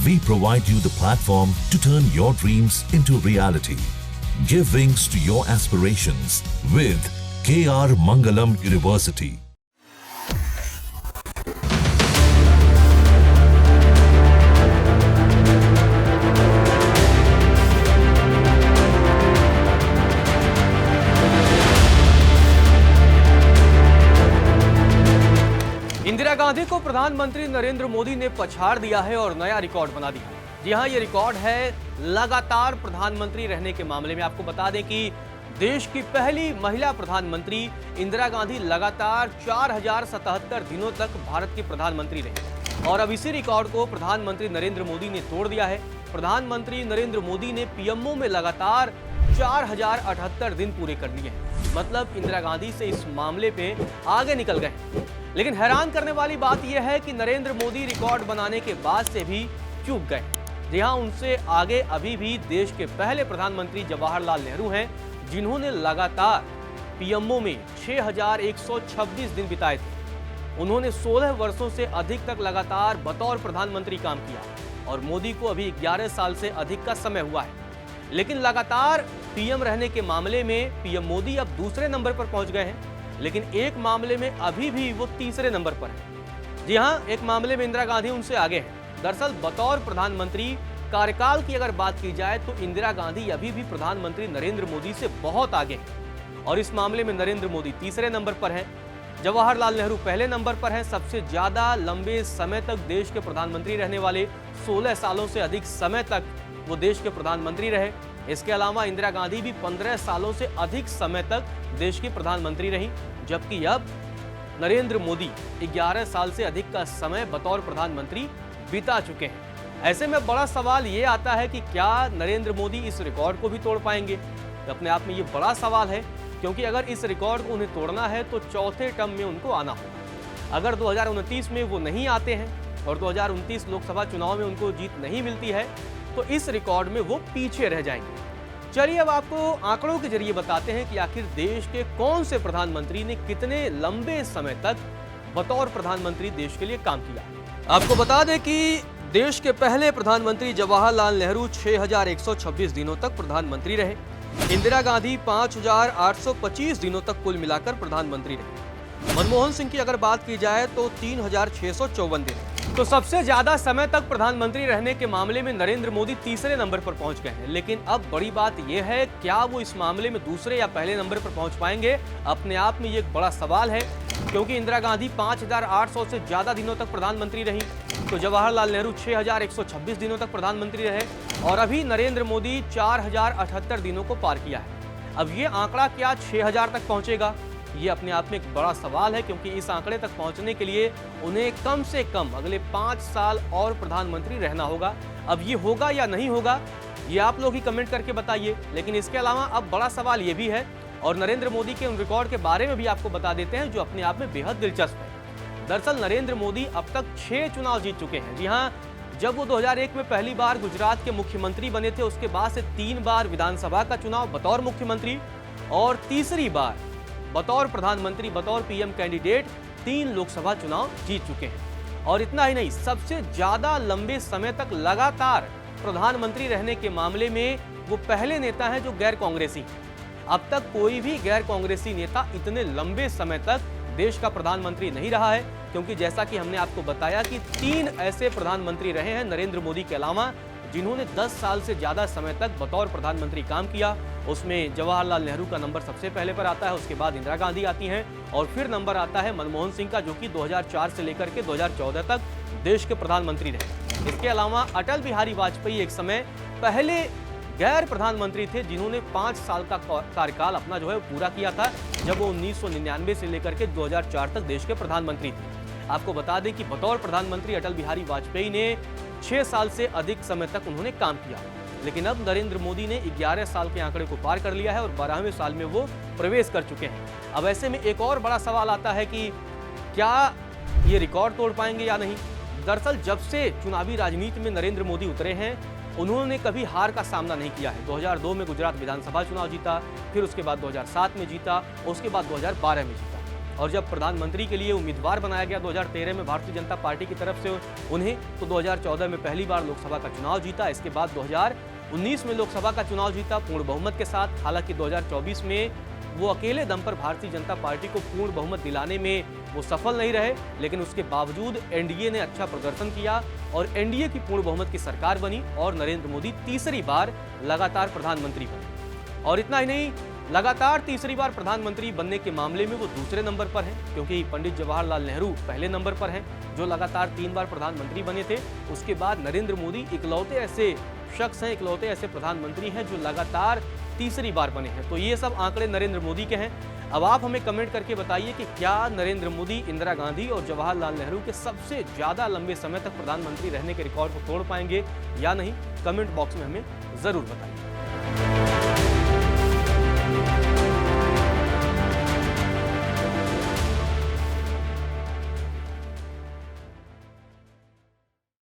We provide you the platform to turn your dreams into reality. Give wings to your aspirations with KR Mangalam University. Indira Gandhi को प्रधानमंत्री नरेंद्र मोदी ने पछाड़ दिया है और नया रिकॉर्ड बना दिया है। जी हां, ये रिकॉर्ड है लगातार प्रधानमंत्री रहने के मामले में। आपको बता दें कि देश की पहली महिला प्रधानमंत्री इंदिरा गांधी लगातार 4077 दिनों तक भारत की प्रधानमंत्री रही और अब इसी रिकॉर्ड को प्रधानमंत्री नरेंद्र मोदी ने तोड़ दिया है। प्रधानमंत्री नरेंद्र मोदी ने पीएमओ में लगातार 4078 दिन पूरे कर लिए हैं। मतलब इंदिरा गांधी से इस मामले पे आगे निकल गए। लेकिन हैरान करने वाली बात यह है कि नरेंद्र मोदी रिकॉर्ड बनाने के बाद से भी चूक गए। जी हां, उनसे आगे अभी भी देश के पहले प्रधानमंत्री जवाहरलाल नेहरू हैं, जिन्होंने लगातार पीएमओ में 6126 दिन बिताए थे। उन्होंने 16 वर्षों से अधिक तक लगातार बतौर प्रधानमंत्री काम किया और मोदी को अभी 11 साल से अधिक का समय हुआ है। लेकिन लगातार पीएम रहने के मामले में पीएम मोदी अब दूसरे नंबर पर पहुंच गए हैं, लेकिन एक मामले में अभी भी वो तीसरे नंबर पर है। जी हां, एक मामले में इंदिरा गांधी उनसे आगे हैं। दरअसल बतौर प्रधानमंत्री कार्यकाल की अगर बात की जाए तो इंदिरा गांधी अभी भी प्रधानमंत्री नरेंद्र मोदी से बहुत आगे हैं और इस मामले में नरेंद्र मोदी तीसरे नंबर पर हैं। जवाहरलाल नेहरू पहले नंबर पर हैं। सबसे ज्यादा लंबे समय तक देश के प्रधानमंत्री रहने वाले, 16 सालों से अधिक समय तक वो देश के प्रधानमंत्री रहे। इसके अलावा इंदिरा गांधी भी 15 सालों से अधिक समय तक देश की प्रधानमंत्री रही, जबकि अब नरेंद्र मोदी 11 साल से अधिक का समय बतौर प्रधानमंत्री बिता चुके हैं। ऐसे में बड़ा सवाल ये आता है कि क्या नरेंद्र मोदी इस रिकॉर्ड को भी तोड़ पाएंगे? अपने आप में ये बड़ा सवाल है, क्योंकि अगर इस रिकॉर्ड को उन्हें तोड़ना है तो चौथे टर्म में उनको आना होगा। अगर 2029 में वो नहीं आते हैं और 2029 लोकसभा चुनाव में उनको जीत नहीं मिलती है तो इस रिकॉर्ड में वो पीछे रह जाएंगे। चलिए अब आपको आंकड़ों के जरिए बताते हैं कि आखिर देश के कौन से प्रधानमंत्री ने कितने लंबे समय तक बतौर प्रधानमंत्री देश के लिए काम किया। आपको बता दें कि देश के पहले प्रधानमंत्री जवाहरलाल नेहरू 6126 दिनों तक प्रधानमंत्री रहे। इंदिरा गांधी 5825 दिनों तक कुल मिलाकर प्रधानमंत्री रहे। मनमोहन सिंह की अगर बात की जाए तो 3654 दिन। तो सबसे ज्यादा समय तक प्रधानमंत्री रहने के मामले में नरेंद्र मोदी तीसरे नंबर पर पहुंच गए हैं। लेकिन अब बड़ी बात यह है, क्या वो इस मामले में दूसरे या पहले नंबर पर पहुंच पाएंगे? अपने आप में ये एक बड़ा सवाल है, क्योंकि इंदिरा गांधी 5800 से ज्यादा दिनों तक प्रधानमंत्री रही, तो जवाहरलाल नेहरू 6126 दिनों तक प्रधानमंत्री रहे और अभी नरेंद्र मोदी 4078 दिनों को पार किया है। अब ये आंकड़ा क्या 6000 तक पहुंचेगा? ये अपने आप में एक बड़ा सवाल है, क्योंकि इस आंकड़े तक पहुंचने के लिए उन्हें कम से कम अगले 5 साल और प्रधानमंत्री रहना होगा। अब ये होगा या नहीं होगा, ये आप लोग ही कमेंट करके बताइए। लेकिन इसके अलावा अब बड़ा सवाल ये भी है, और नरेंद्र मोदी के उन रिकॉर्ड के बारे में भी आपको बता देते हैं जो अपने आप में बेहद दिलचस्प है। दरअसल नरेंद्र मोदी अब तक 6 चुनाव जीत चुके हैं। जी हाँ, जब वो 2001 में पहली बार गुजरात के मुख्यमंत्री बने थे, उसके बाद से 3 बार विधानसभा का चुनाव बतौर मुख्यमंत्री और तीसरी बार बतौर प्रधानमंत्री, बतौर पीएम कैंडिडेट 3 लोकसभा चुनाव जीत चुके हैं। और इतना ही नहीं, सबसे ज्यादा लंबे समय तक लगातार प्रधानमंत्री रहने के मामले में वो पहले नेता हैं जो गैर कांग्रेसी हैं। अब तक कोई भी गैर कांग्रेसी नेता इतने लंबे समय तक देश का प्रधानमंत्री नहीं रहा है, क्योंकि जैसा कि हमने आपको बताया कि 3 ऐसे प्रधानमंत्री रहे हैं नरेंद्र मोदी के अलावा जिन्होंने 10 साल से ज्यादा समय तक बतौर प्रधानमंत्री काम किया। उसमें जवाहरलाल नेहरू का नंबर सबसे पहले पर आता है, उसके बाद इंदिरा गांधी आती हैं और फिर नंबर आता है मनमोहन सिंह का, जो कि 2004 से लेकर के 2014 तक देश के प्रधानमंत्री रहे। इसके अलावा अटल बिहारी वाजपेयी एक समय पहले गैर प्रधानमंत्री थे जिन्होंने 5 साल का कार्यकाल अपना जो है पूरा किया था, जब वो 1999 से लेकर के 2004 तक देश के प्रधानमंत्री थे। आपको बता दें कि बतौर प्रधानमंत्री अटल बिहारी वाजपेयी ने 6 साल से अधिक समय तक उन्होंने काम किया। लेकिन अब नरेंद्र मोदी ने 11 साल के आंकड़े को पार कर लिया है और 12वें साल में वो प्रवेश कर चुके हैं। अब ऐसे में एक और बड़ा सवाल आता है कि क्या ये रिकॉर्ड तोड़ पाएंगे या नहीं। दरअसल जब से चुनावी राजनीति में नरेंद्र मोदी उतरे हैं, उन्होंने कभी हार का सामना नहीं किया है। 2002 में गुजरात विधानसभा चुनाव जीता, फिर उसके बाद 2007 में जीता, उसके बाद 2012 में जीता। और जब प्रधानमंत्री के लिए उम्मीदवार बनाया गया 2013 में भारतीय जनता पार्टी की तरफ से उन्हें, तो 2014 में पहली बार लोकसभा का चुनाव जीता। इसके बाद 2019 में लोकसभा का चुनाव जीता पूर्ण बहुमत के साथ। हालांकि 2024 में वो अकेले दम पर भारतीय जनता पार्टी को पूर्ण बहुमत दिलाने में वो सफल नहीं रहे, लेकिन उसके बावजूद एनडीए ने अच्छा प्रदर्शन किया और एनडीए की पूर्ण बहुमत की सरकार बनी और नरेंद्र मोदी तीसरी बार लगातार प्रधानमंत्री बने। और इतना ही नहीं, लगातार तीसरी बार प्रधानमंत्री बनने के मामले में वो दूसरे नंबर पर हैं, क्योंकि पंडित जवाहरलाल नेहरू पहले नंबर पर हैं जो लगातार 3 बार प्रधानमंत्री बने थे। उसके बाद नरेंद्र मोदी इकलौते ऐसे शख्स हैं, इकलौते ऐसे प्रधानमंत्री हैं जो लगातार तीसरी बार बने हैं। तो ये सब आंकड़े नरेंद्र मोदी के हैं। अब आप हमें कमेंट करके बताइए कि क्या नरेंद्र मोदी इंदिरा गांधी और जवाहरलाल नेहरू के सबसे ज्यादा लंबे समय तक प्रधानमंत्री रहने के रिकॉर्ड को तोड़ पाएंगे या नहीं। कमेंट बॉक्स में हमें जरूर बताइए।